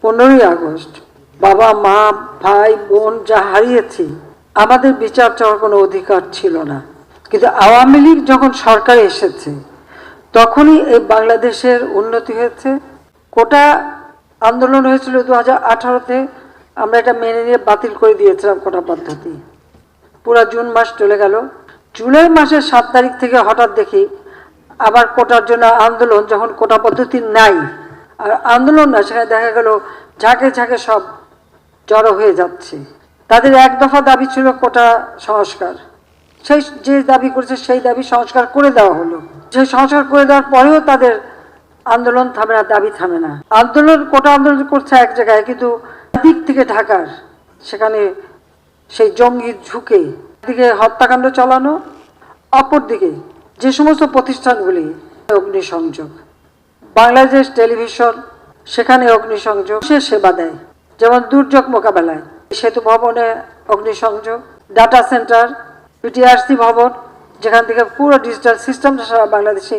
15ই August বাবা মা ভাই বোন যা হারিয়েছি, আমাদের বিচার চাওয়ার কোনো অধিকার ছিল না। কিন্তু আওয়ামী লীগ যখন সরকারে এসেছে তখনই এই বাংলাদেশের উন্নতি হয়েছে। কোটা আন্দোলন হয়েছিল 2018-তে, আমরা এটা মেনে নিয়ে বাতিল করে দিয়েছিলাম কোটা পদ্ধতি। পুরো জুন মাস চলে গেল। জুলাই মাসের 7 তারিখ থেকে হঠাৎ দেখি আবার কোটার জন্য আন্দোলন, যখন কোটা পদ্ধতি নাই আর আন্দোলন না, সেখানে দেখা গেল ঝাঁকে ঝাঁকে সব জড়ো হয়ে যাচ্ছে। তাদের এক দফা দাবি ছিল কোটা সংস্কার, সেই যে দাবি করেছে সেই দাবি সংস্কার করে দেওয়া হলো। সেই সংস্কার করে দেওয়ার পরেও তাদের আন্দোলন থামে না, দাবি থামে না। আন্দোলন কোটা আন্দোলন করছে এক জায়গায়, কিন্তু দিক থেকে ঢাকার সেখানে সেই জঙ্গি ঝুঁকে দিকে হত্যাকাণ্ড চালানো, অপরদিকে যে সমস্ত প্রতিষ্ঠানগুলি অগ্নিসংযোগ, বাংলাদেশ টেলিভিশন সেখানে অগ্নিসংযোগ সে সেবা দেয়, যেমন দুর্যোগ মোকাবেলায় সেতু ভবনে অগ্নিসংযোগ, ডাটা সেন্টার, পিটিআরসি ভবন যেখান থেকে পুরো ডিজিটাল সিস্টেমটা সারা বাংলাদেশে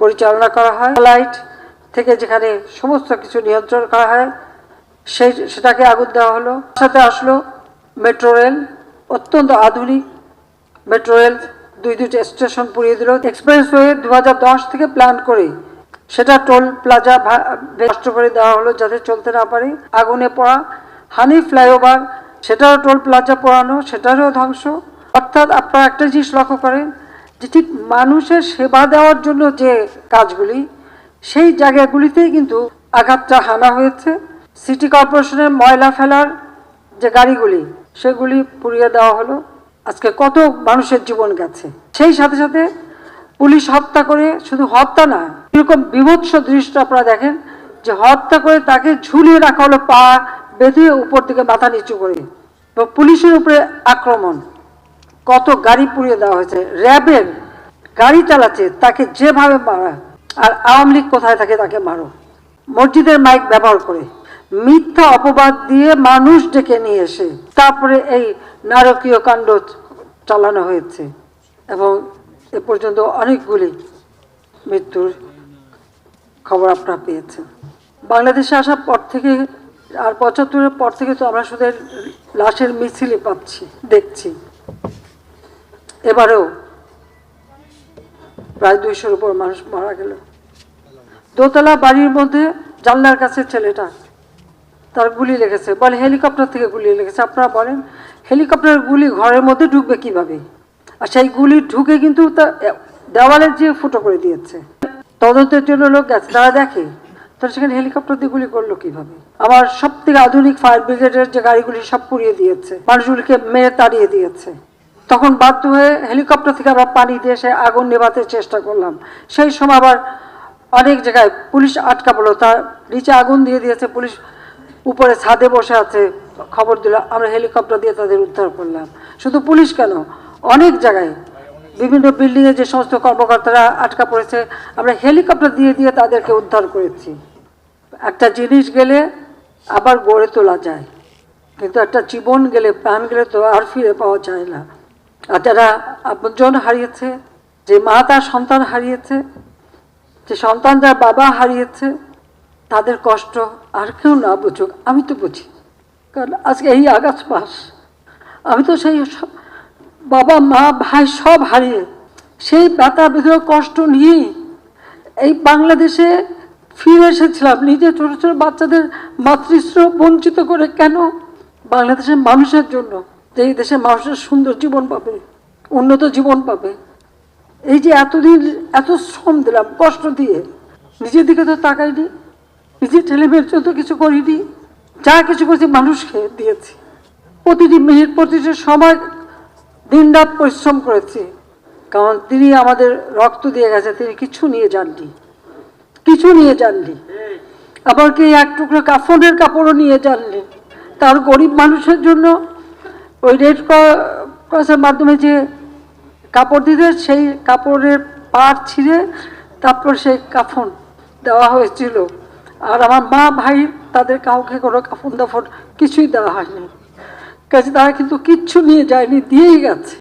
পরিচালনা করা হয়, লাইট থেকে যেখানে সমস্ত কিছু নিয়ন্ত্রণ করা হয় সেটাকে আগুন দেওয়া হলো। সাথে আসলো মেট্রো রেল, অত্যন্ত আধুনিক মেট্রো রেল, দুইটা স্টেশন পুড়িয়ে দিল। এক্সপ্রেসওয়ে 2010 থেকে প্ল্যান করে সেটা টোল প্লাজা নষ্ট করে দেওয়া হলো যাতে চলতে না পারে। আগুনে পড়া হানি ফ্লাইওভার, সেটাও টোল প্লাজা পোড়ানো, সেটারও ধ্বংস। অর্থাৎ আপনারা একটা জিনিস লক্ষ্য করেন যে ঠিক মানুষের সেবা দেওয়ার জন্য যে কাজগুলি, সেই জায়গাগুলিতেই কিন্তু আঘাতটা হানা হয়েছে। সিটি কর্পোরেশনের ময়লা ফেলার যে গাড়িগুলি সেগুলি পুড়িয়ে দেওয়া হলো। আজকে কত মানুষের জীবন গেছে। সেই সাথে সাথে পুলিশ হত্যা করে, শুধু হত্যা না, এরকম বিভৎস দৃশ্য আপনারা দেখেন যে হত্যা করে তাকে ঝুলিয়ে রাখা হলো, পা বেঁধে উপর দিকে মাথা নিচু করে। তো পুলিশের উপরে আক্রমণ, কত গাড়ি পুড়িয়ে দেওয়া হয়েছে। র্যাবের গাড়ি চালাচ্ছে তাকে যেভাবে মারা, আর আওয়ামী লীগ কোথায় থাকে তাকে মারো। মসজিদের মাইক ব্যবহার করে মিথ্যা অপবাদ দিয়ে মানুষ ডেকে নিয়ে এসে তারপরে এই নারকীয় কাণ্ড চালানো হয়েছে এবং এ পর্যন্ত অনেকগুলি মৃত্যুর খবর আপনারা পেয়েছেন। বাংলাদেশে আসার পর থেকে আর 75-এর পর থেকে তো আমরা শুধু লাশের মিছিলই পাচ্ছি, দেখছি। এবারেও প্রায় 200-এর উপর মানুষ মারা গেল। দোতলা বাড়ির মধ্যে জানলার কাছে ছেলেটা, তার গুলি লেগেছে, বলে হেলিকপ্টার থেকে গুলি লেগেছে। আপনারা বলেন হেলিকপ্টারের গুলি ঘরের মধ্যে ঢুকবে কিভাবে? আর সেই গুলি ঢুকে কিন্তু দেওয়ালে যে ফুটো করে দিয়েছে। তদন্তের জন্য লোক গেছে, তারা দেখে তারা সেখানে হেলিকপ্টার দিয়ে গুলি করলো কিভাবে। আবার সব থেকে আধুনিক ফায়ার ব্রিগেডের যে গাড়িগুলি সব পুড়িয়ে দিয়েছে, মানুষগুলিকে মেরে তাড়িয়ে দিয়েছে। তখন বাধ্য হয়ে হেলিকপ্টার থেকে আমরা পানি দিয়ে সে আগুন নেভাতে চেষ্টা করলাম। সেই সময় আবার অনেক জায়গায় পুলিশ আটকা পড়লো, তার নিচে আগুন দিয়ে দিয়েছে, পুলিশ উপরে ছাদে বসে আছে, খবর দিল, আমরা হেলিকপ্টার দিয়ে তাদের উদ্ধার করলাম। শুধু পুলিশ কেন, অনেক জায়গায় বিভিন্ন বিল্ডিংয়ে যে সমস্ত কর্মকর্তারা আটকা পড়েছে, আমরা হেলিকপ্টার দিয়ে দিয়ে তাদেরকে উদ্ধার করেছি। একটা জিনিস গেলে আবার গড়ে তোলা যায়, কিন্তু একটা জীবন গেলে, প্রাণ গেলে তো আর ফিরে পাওয়া যায় না। আর যারা আপনজন হারিয়েছে, যে মা তার সন্তান হারিয়েছে, যে সন্তান যার বাবা হারিয়েছে, তাদের কষ্ট আর কেউ না বুঝুক, আমি তো বুঝি। কারণ আজকে এই আগস্ট মাস আমি তো সেই বাবা মা ভাই সব হারিয়ে সেই ব্যথা বেদনা কষ্ট নিয়েই এই বাংলাদেশে ফিরে এসেছিলাম। নিজে ছোটো ছোটো বাচ্চাদের মাতৃস্নেহ বঞ্চিত করে কেন? বাংলাদেশের মানুষের জন্য, যে এই দেশের মানুষের সুন্দর জীবন পাবে, উন্নত জীবন পাবে। এই যে এতদিন এত শ্রম দিলাম কষ্ট দিয়ে, নিজের দিকে তো তাকাইনি, নিজের ছেলেমেয়ের জন্য কিছু করিনি, যা কিছু করেছি মানুষকে দিয়েছি। প্রতিটি মিনিট প্রতিটি সময় দিন রাত পরিশ্রম করেছি, কারণ তিনি আমাদের রক্ত দিয়ে গেছে, তিনি কিছু নিয়ে যাননি, কিছু নিয়ে যাননি। আবার কি এক টুকরো কাফনের কাপড়ও নিয়ে যাননি। তার গরিব মানুষের জন্য ওই রেড ক্রসের মাধ্যমে যে কাপড় দিতে, সেই কাপড়ের পাড় ছিঁড়ে তারপর সেই কাফন দেওয়া হয়েছিল। আর আমার মা ভাই তাদের কাউকে কোনো কাফন দাফন কিছুই দেওয়া হয়নি। কাজে তারা কিন্তু কিচ্ছু নিয়ে যায়নি, দিয়েই গেছে।